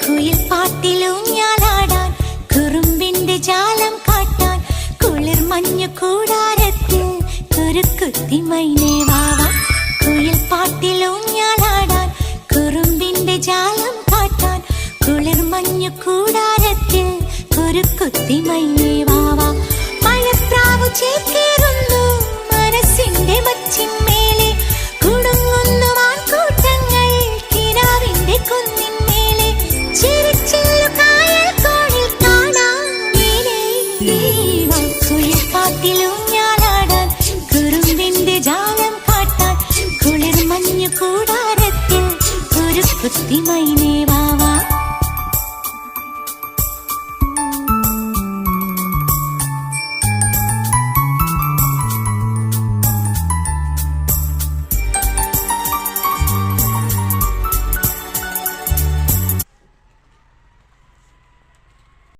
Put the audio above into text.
കുയിൽ പാട്ടിലൂഞ്ഞാലാടാൻ കുറുമ്പിന്റെ ജാലം കാട്ടാൻ കുളിർ മഞ്ഞു കൂടാരത്തിൽ കുരുക്കുത്തി മൈനേ വാവാ. കുയിൽ പാട്ടിലൂഞ്ഞാലാടാൻ കുറുമ്പിന്റെ ജാലം കാട്ടാൻ കുളിർ മഞ്ഞു കൂടാരത്തിൽ കുരുക്കുത്തി മൈനേ വാവാ. മഴപ്രാവു ചേക്കേറുന്നു മനസ്സിന്റെ മച്ചിന്മേലെ കുടുങ്ങുന്നു മാൻകൂട്ടങ്ങൾ കിനാവിന്റെ കുന്നിന്മേലെ ചിരിച്ചില്ലു കായൽ കോണിൽ കാണാം കുയിൽ പാട്ടിലൂഞ്ഞാലാടാൻ കുറുമ്പിന്റെ ജാലം കാട്ടാൻ കുളിർ മഞ്ഞു കൂടാരത്തിൽ കുരുക്കുത്തി മൈനേ